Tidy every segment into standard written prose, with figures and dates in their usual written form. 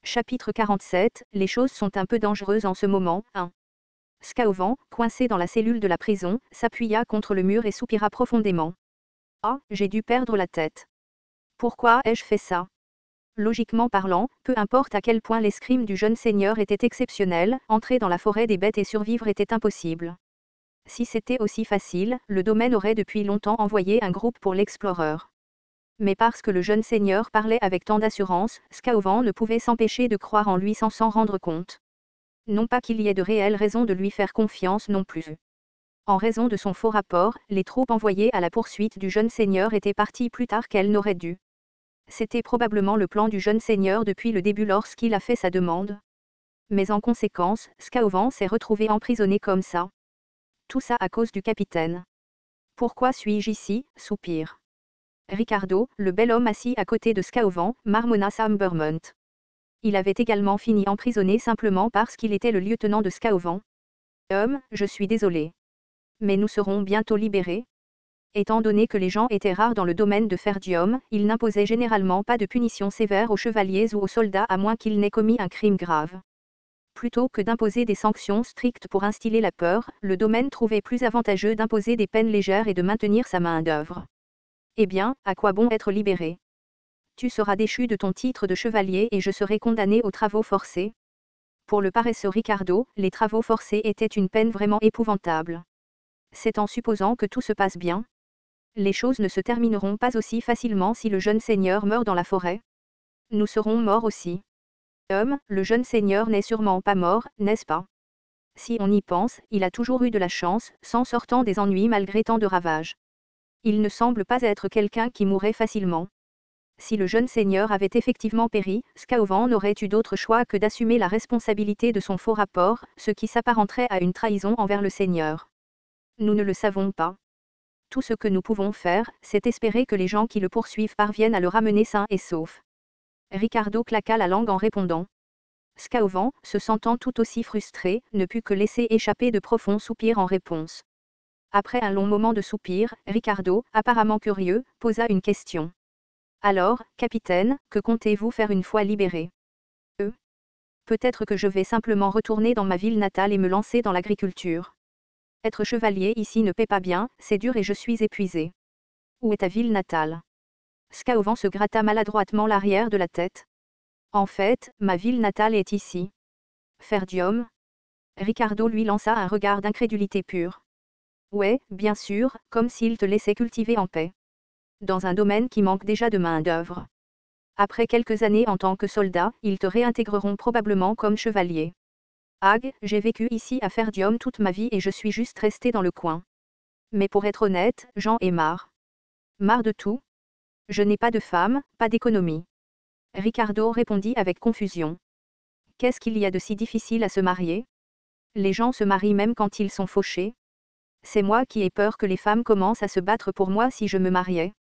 Chapitre 47, les choses sont un peu dangereuses en ce moment. 1. Scaovan, coincé dans la cellule de la prison, s'appuya contre le mur et soupira profondément. Ah, j'ai dû perdre la tête. Pourquoi ai-je fait ça? Logiquement parlant, peu importe à quel point l'escrime du jeune seigneur était exceptionnel, entrer dans la forêt des bêtes et survivre était impossible. Si c'était aussi facile, le domaine aurait depuis longtemps envoyé un groupe pour l'explorer. Mais parce que le jeune seigneur parlait avec tant d'assurance, Scaovan ne pouvait s'empêcher de croire en lui sans s'en rendre compte. Non pas qu'il y ait de réelles raisons de lui faire confiance non plus. En raison de son faux rapport, les troupes envoyées à la poursuite du jeune seigneur étaient parties plus tard qu'elles n'auraient dû. C'était probablement le plan du jeune seigneur depuis le début lorsqu'il a fait sa demande. Mais en conséquence, Scaovan s'est retrouvé emprisonné comme ça. Tout ça à cause du capitaine. Pourquoi suis-je ici? Soupire Ricardo, le bel homme assis à côté de Scaovan, marmonna Sambermont. Il avait également fini emprisonné simplement parce qu'il était le lieutenant de Scaovan. Je suis désolé. Mais nous serons bientôt libérés. Étant donné que les gens étaient rares dans le domaine de Ferdium, il n'imposait généralement pas de punition sévère aux chevaliers ou aux soldats à moins qu'ils n'aient commis un crime grave. Plutôt que d'imposer des sanctions strictes pour instiller la peur, le domaine trouvait plus avantageux d'imposer des peines légères et de maintenir sa main-d'œuvre. Eh bien, à quoi bon être libéré? Tu seras déchu de ton titre de chevalier et je serai condamné aux travaux forcés. Pour le paresseux Ricardo, les travaux forcés étaient une peine vraiment épouvantable. C'est en supposant que tout se passe bien. Les choses ne se termineront pas aussi facilement si le jeune seigneur meurt dans la forêt. Nous serons morts aussi. Le jeune seigneur n'est sûrement pas mort, n'est-ce pas? Si on y pense, il a toujours eu de la chance, s'en sortant des ennuis malgré tant de ravages. Il ne semble pas être quelqu'un qui mourrait facilement. Si le jeune seigneur avait effectivement péri, Scaovan n'aurait eu d'autre choix que d'assumer la responsabilité de son faux rapport, ce qui s'apparenterait à une trahison envers le seigneur. Nous ne le savons pas. Tout ce que nous pouvons faire, c'est espérer que les gens qui le poursuivent parviennent à le ramener sain et sauf. Ricardo claqua la langue en répondant. Scaovan, se sentant tout aussi frustré, ne put que laisser échapper de profonds soupirs en réponse. Après un long moment de soupir, Ricardo, apparemment curieux, posa une question. Alors, capitaine, que comptez-vous faire une fois libéré? Peut-être que je vais simplement retourner dans ma ville natale et me lancer dans l'agriculture. Être chevalier ici ne paie pas bien, c'est dur et je suis épuisé. Où est ta ville natale? Scaovan se gratta maladroitement l'arrière de la tête. En fait, ma ville natale est ici. Ferdium? Ricardo lui lança un regard d'incrédulité pure. Ouais, bien sûr, comme s'il te laissait cultiver en paix. Dans un domaine qui manque déjà de main-d'œuvre. Après quelques années en tant que soldat, ils te réintégreront probablement comme chevalier. J'ai vécu ici à Ferdium toute ma vie et je suis juste resté dans le coin. Mais pour être honnête, j'en ai marre. Marre de tout? Je n'ai pas de femme, pas d'économie. Ricardo répondit avec confusion. Qu'est-ce qu'il y a de si difficile à se marier? Les gens se marient même quand ils sont fauchés. C'est moi qui ai peur que les femmes commencent à se battre pour moi si je me mariais.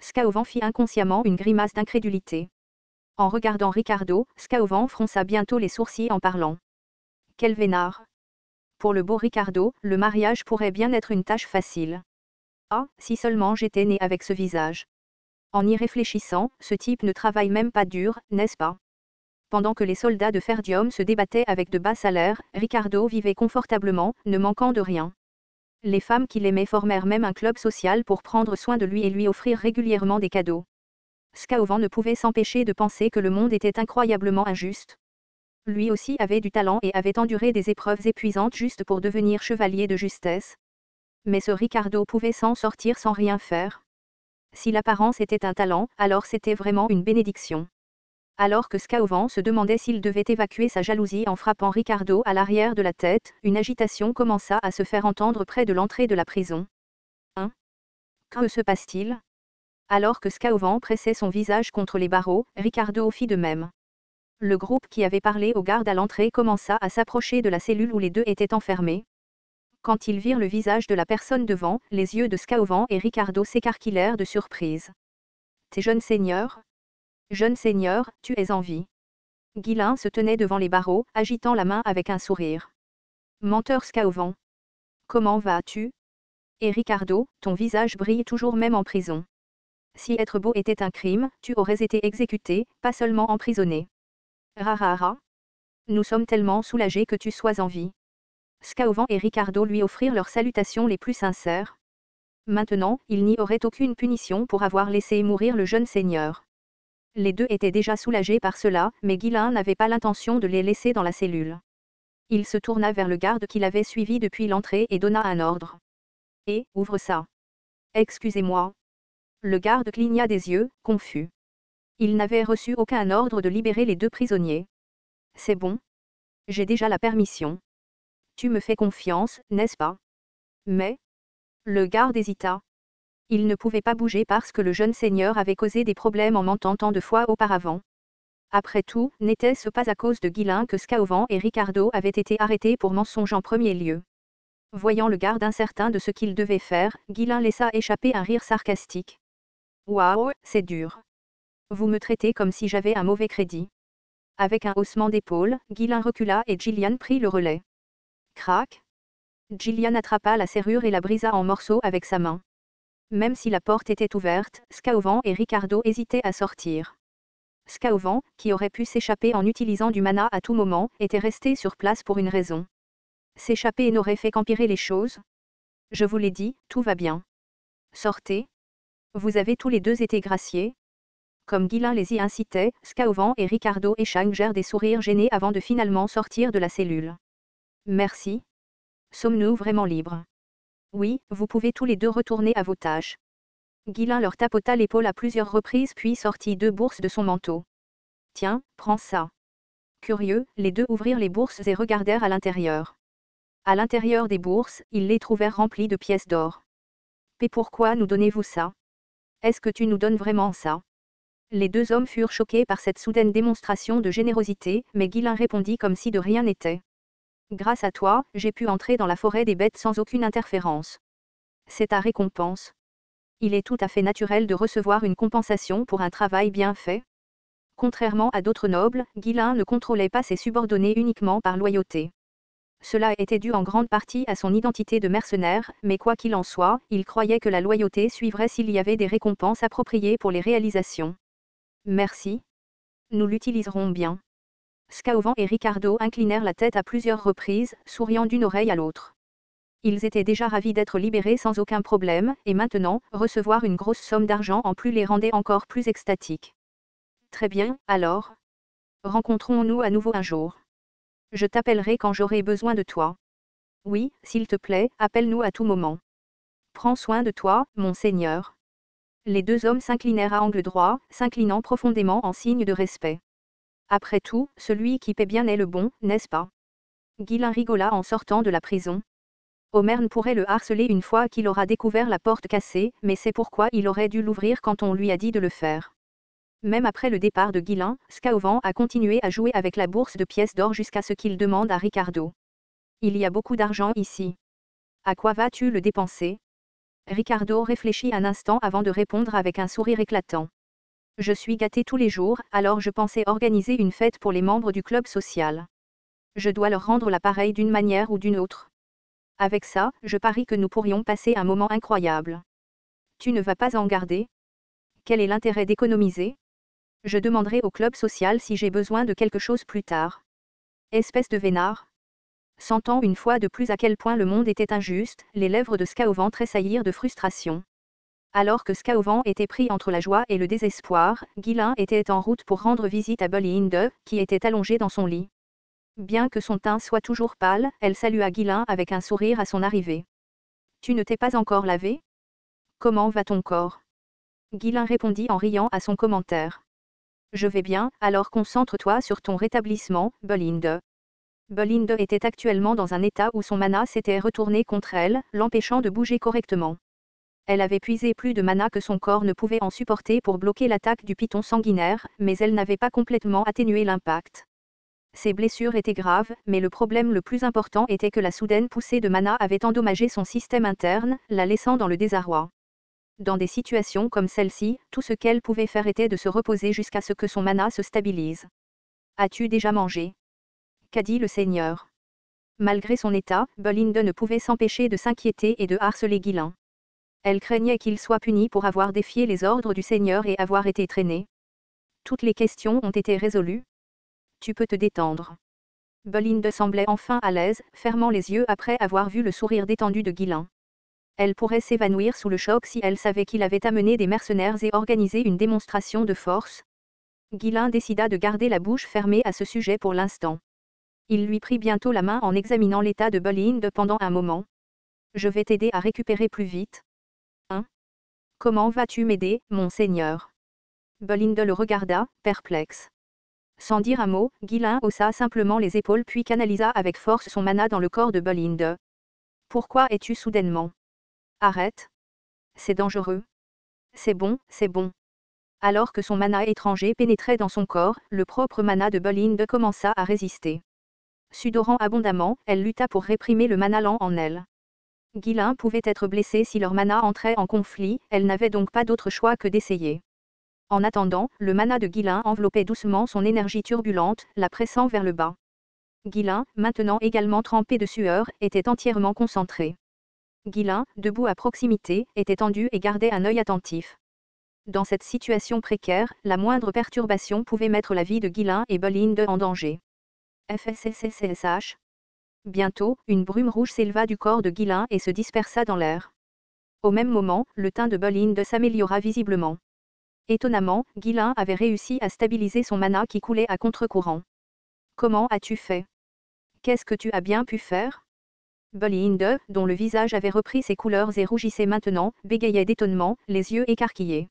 Scaovan fit inconsciemment une grimace d'incrédulité. En regardant Ricardo, Scaovan fronça bientôt les sourcils en parlant. Quel vénard! Pour le beau Ricardo, le mariage pourrait bien être une tâche facile. Ah, si seulement j'étais né avec ce visage. En y réfléchissant, ce type ne travaille même pas dur, n'est-ce pas? Pendant que les soldats de Ferdium se débattaient avec de bas salaires, Ricardo vivait confortablement, ne manquant de rien. Les femmes qu'il aimait formèrent même un club social pour prendre soin de lui et lui offrir régulièrement des cadeaux. Scaovan ne pouvait s'empêcher de penser que le monde était incroyablement injuste. Lui aussi avait du talent et avait enduré des épreuves épuisantes juste pour devenir chevalier de justesse. Mais ce Ricardo pouvait s'en sortir sans rien faire. Si l'apparence était un talent, alors c'était vraiment une bénédiction. Alors que Scaovan se demandait s'il devait évacuer sa jalousie en frappant Ricardo à l'arrière de la tête, une agitation commença à se faire entendre près de l'entrée de la prison. Que se passe-t-il? Alors que Scaovan pressait son visage contre les barreaux, Ricardo fit de même. Le groupe qui avait parlé aux gardes à l'entrée commença à s'approcher de la cellule où les deux étaient enfermés. Quand ils virent le visage de la personne devant, les yeux de Scaovan et Ricardo s'écarquillèrent de surprise. T'es jeune seigneur? Jeune seigneur, tu es en vie. Guilain se tenait devant les barreaux, agitant la main avec un sourire. Menteur Scaovan. Comment vas-tu? Et Ricardo, ton visage brille toujours même en prison. Si être beau était un crime, tu aurais été exécuté, pas seulement emprisonné. Rarara. Nous sommes tellement soulagés que tu sois en vie. Scaovan et Ricardo lui offrirent leurs salutations les plus sincères. Maintenant, il n'y aurait aucune punition pour avoir laissé mourir le jeune seigneur. Les deux étaient déjà soulagés par cela, mais Guillain n'avait pas l'intention de les laisser dans la cellule. Il se tourna vers le garde qui l'avait suivi depuis l'entrée et donna un ordre. « Et, ouvre ça. »« Excusez-moi. » Le garde cligna des yeux, confus. Il n'avait reçu aucun ordre de libérer les deux prisonniers. « C'est bon. J'ai déjà la permission. Tu me fais confiance, n'est-ce pas ? » Mais, le garde hésita. Il ne pouvait pas bouger parce que le jeune seigneur avait causé des problèmes en mentant tant de fois auparavant. Après tout, n'était-ce pas à cause de Guillain que Scaovan et Ricardo avaient été arrêtés pour mensonge en premier lieu. Voyant le garde incertain de ce qu'il devait faire, Guillain laissa échapper un rire sarcastique. « Waouh, c'est dur. Vous me traitez comme si j'avais un mauvais crédit. » Avec un haussement d'épaule, Guillain recula et Gillian prit le relais. Crac. Gillian attrapa la serrure et la brisa en morceaux avec sa main. Même si la porte était ouverte, Scaovan et Ricardo hésitaient à sortir. Scaovan, qui aurait pu s'échapper en utilisant du mana à tout moment, était resté sur place pour une raison. S'échapper n'aurait fait qu'empirer les choses. Je vous l'ai dit, tout va bien. Sortez. Vous avez tous les deux été graciés. Comme Guillain les y incitait, Scaovan et Ricardo échangèrent des sourires gênés avant de finalement sortir de la cellule. Merci. Sommes-nous vraiment libres? Oui, vous pouvez tous les deux retourner à vos tâches. Guillain leur tapota l'épaule à plusieurs reprises puis sortit 2 bourses de son manteau. Tiens, prends ça. Curieux, les deux ouvrirent les bourses et regardèrent à l'intérieur. À l'intérieur des bourses, ils les trouvèrent remplies de pièces d'or. Et pourquoi nous donnez-vous ça? Est-ce que tu nous donnes vraiment ça? Les deux hommes furent choqués par cette soudaine démonstration de générosité, mais Guillain répondit comme si de rien n'était. Grâce à toi, j'ai pu entrer dans la forêt des bêtes sans aucune interférence. C'est ta récompense. Il est tout à fait naturel de recevoir une compensation pour un travail bien fait. Contrairement à d'autres nobles, Guillain ne contrôlait pas ses subordonnés uniquement par loyauté. Cela était dû en grande partie à son identité de mercenaire, mais quoi qu'il en soit, il croyait que la loyauté suivrait s'il y avait des récompenses appropriées pour les réalisations. Merci. Nous l'utiliserons bien. Scaovan et Ricardo inclinèrent la tête à plusieurs reprises, souriant d'une oreille à l'autre. Ils étaient déjà ravis d'être libérés sans aucun problème, et maintenant, recevoir une grosse somme d'argent en plus les rendait encore plus extatiques. Très bien, alors. Rencontrons-nous à nouveau un jour. Je t'appellerai quand j'aurai besoin de toi. Oui, s'il te plaît, appelle-nous à tout moment. Prends soin de toi, mon seigneur. Les deux hommes s'inclinèrent à angle droit, s'inclinant profondément en signe de respect. Après tout, celui qui paie bien est le bon, n'est-ce pas? Guillain rigola en sortant de la prison. Omern pourrait le harceler une fois qu'il aura découvert la porte cassée, mais c'est pourquoi il aurait dû l'ouvrir quand on lui a dit de le faire. Même après le départ de Guillain, Scaovan a continué à jouer avec la bourse de pièces d'or jusqu'à ce qu'il demande à Ricardo. Il y a beaucoup d'argent ici. À quoi vas-tu le dépenser? Ricardo réfléchit un instant avant de répondre avec un sourire éclatant. Je suis gâté tous les jours, alors je pensais organiser une fête pour les membres du club social. Je dois leur rendre l'appareil d'une manière ou d'une autre. Avec ça, je parie que nous pourrions passer un moment incroyable. Tu ne vas pas en garder? Quel est l'intérêt d'économiser? Je demanderai au club social si j'ai besoin de quelque chose plus tard. Espèce de vénard. Sentant une fois de plus à quel point le monde était injuste, les lèvres de Scaovan tressaillirent de frustration. Alors que Scaovan était pris entre la joie et le désespoir, Guillain était en route pour rendre visite à Bolinde, qui était allongée dans son lit. Bien que son teint soit toujours pâle, elle salua Guillain avec un sourire à son arrivée. « Tu ne t'es pas encore lavé? Comment va ton corps ?» Guillain répondit en riant à son commentaire. « Je vais bien, alors concentre-toi sur ton rétablissement, Bolinde. » Bolinde était actuellement dans un état où son mana s'était retourné contre elle, l'empêchant de bouger correctement. Elle avait puisé plus de mana que son corps ne pouvait en supporter pour bloquer l'attaque du python sanguinaire, mais elle n'avait pas complètement atténué l'impact. Ses blessures étaient graves, mais le problème le plus important était que la soudaine poussée de mana avait endommagé son système interne, la laissant dans le désarroi. Dans des situations comme celle-ci, tout ce qu'elle pouvait faire était de se reposer jusqu'à ce que son mana se stabilise. « As-tu déjà mangé ?» qu'a dit le seigneur. Malgré son état, Bolinde ne pouvait s'empêcher de s'inquiéter et de harceler Guillain. Elle craignait qu'il soit puni pour avoir défié les ordres du Seigneur et avoir été traîné. Toutes les questions ont été résolues. tu peux te détendre. Belinda semblait enfin à l'aise, fermant les yeux après avoir vu le sourire détendu de Ghislain. Elle pourrait s'évanouir sous le choc si elle savait qu'il avait amené des mercenaires et organisé une démonstration de force. Ghislain décida de garder la bouche fermée à ce sujet pour l'instant. Il lui prit bientôt la main en examinant l'état de Belinda pendant un moment. Je vais t'aider à récupérer plus vite. Hein? Comment vas-tu m'aider, mon seigneur? Belinda le regarda, perplexe. Sans dire un mot, Ghislain haussa simplement les épaules puis canalisa avec force son mana dans le corps de Belinda. Pourquoi es-tu soudainement? Arrête. C'est dangereux. C'est bon, c'est bon. Alors que son mana étranger pénétrait dans son corps, le propre mana de Belinda commença à résister. Sudorant abondamment, elle lutta pour réprimer le mana lent en elle. Ghislain pouvait être blessé si leur mana entrait en conflit, elle n'avait donc pas d'autre choix que d'essayer. En attendant, le mana de Ghislain enveloppait doucement son énergie turbulente, la pressant vers le bas. Ghislain, maintenant également trempé de sueur, était entièrement concentré. Ghislain, debout à proximité, était tendu et gardait un œil attentif. Dans cette situation précaire, la moindre perturbation pouvait mettre la vie de Ghislain et Belinda en danger. FSSSSH. Bientôt, une brume rouge s'éleva du corps de Ghislain et se dispersa dans l'air. Au même moment, le teint de Belinda s'améliora visiblement. Étonnamment, Ghislain avait réussi à stabiliser son mana qui coulait à contre-courant. Comment as-tu fait? Qu'est-ce que tu as bien pu faire? Belinda, dont le visage avait repris ses couleurs et rougissait maintenant, bégayait d'étonnement, les yeux écarquillés.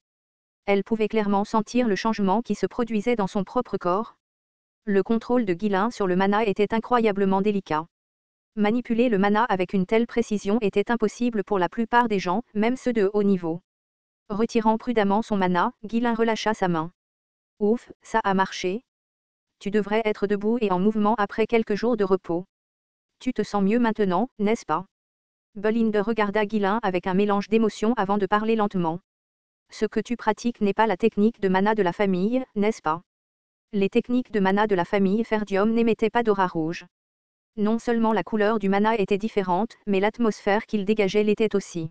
Elle pouvait clairement sentir le changement qui se produisait dans son propre corps. Le contrôle de Ghislain sur le mana était incroyablement délicat. Manipuler le mana avec une telle précision était impossible pour la plupart des gens, même ceux de haut niveau. Retirant prudemment son mana, Ghislain relâcha sa main. Ouf, ça a marché. Tu devrais être debout et en mouvement après quelques jours de repos. Tu te sens mieux maintenant, n'est-ce pas? Belinda regarda Ghislain avec un mélange d'émotions avant de parler lentement. Ce que tu pratiques n'est pas la technique de mana de la famille, n'est-ce pas? Les techniques de mana de la famille Ferdium n'émettaient pas d'aura rouge. Non seulement la couleur du mana était différente, mais l'atmosphère qu'il dégageait l'était aussi.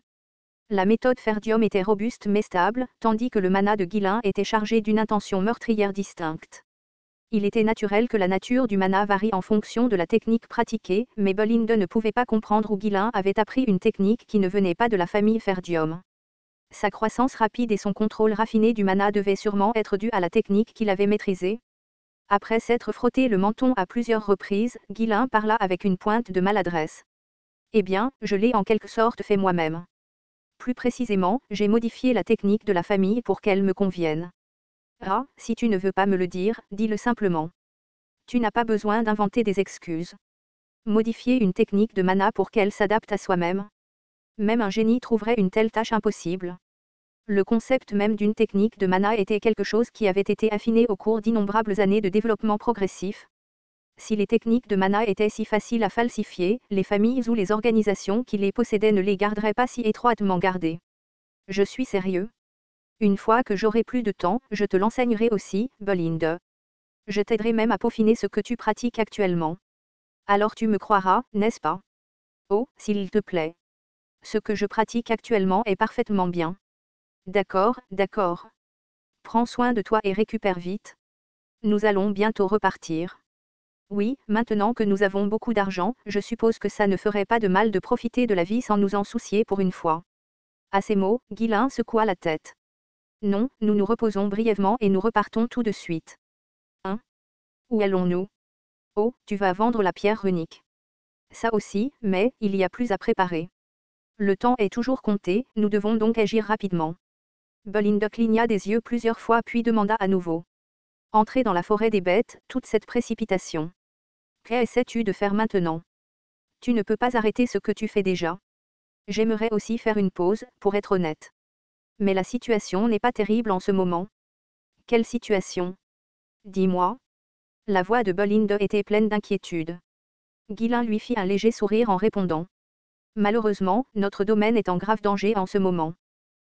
La méthode Ferdium était robuste mais stable, tandis que le mana de Ghislain était chargé d'une intention meurtrière distincte. Il était naturel que la nature du mana varie en fonction de la technique pratiquée, mais Belinda ne pouvait pas comprendre où Ghislain avait appris une technique qui ne venait pas de la famille Ferdium. Sa croissance rapide et son contrôle raffiné du mana devaient sûrement être dus à la technique qu'il avait maîtrisée. Après s'être frotté le menton à plusieurs reprises, Ghislain parla avec une pointe de maladresse. Eh bien, je l'ai en quelque sorte fait moi-même. Plus précisément, j'ai modifié la technique de la famille pour qu'elle me convienne. Ah, si tu ne veux pas me le dire, dis-le simplement. Tu n'as pas besoin d'inventer des excuses. Modifier une technique de mana pour qu'elle s'adapte à soi-même. Même un génie trouverait une telle tâche impossible. Le concept même d'une technique de mana était quelque chose qui avait été affiné au cours d'innombrables années de développement progressif. Si les techniques de mana étaient si faciles à falsifier, les familles ou les organisations qui les possédaient ne les garderaient pas si étroitement gardées. Je suis sérieux. Une fois que j'aurai plus de temps, je te l'enseignerai aussi, Belinda. Je t'aiderai même à peaufiner ce que tu pratiques actuellement. Alors tu me croiras, n'est-ce pas? Oh, s'il te plaît. Ce que je pratique actuellement est parfaitement bien. D'accord, d'accord. Prends soin de toi et récupère vite. Nous allons bientôt repartir. Oui, maintenant que nous avons beaucoup d'argent, je suppose que ça ne ferait pas de mal de profiter de la vie sans nous en soucier pour une fois. À ces mots, Ghislain secoua la tête. Non, nous nous reposons brièvement et nous repartons tout de suite. Hein? Où allons-nous? Oh, tu vas vendre la pierre runique. Ça aussi, mais, il y a plus à préparer. Le temps est toujours compté, nous devons donc agir rapidement. Belinda cligna des yeux plusieurs fois puis demanda à nouveau. Entrer dans la forêt des bêtes, toute cette précipitation. Qu'essaies-tu de faire maintenant? Tu ne peux pas arrêter ce que tu fais déjà. J'aimerais aussi faire une pause, pour être honnête. Mais la situation n'est pas terrible en ce moment. Quelle situation? Dis-moi. La voix de Belinda était pleine d'inquiétude. Ghislain lui fit un léger sourire en répondant. Malheureusement, notre domaine est en grave danger en ce moment.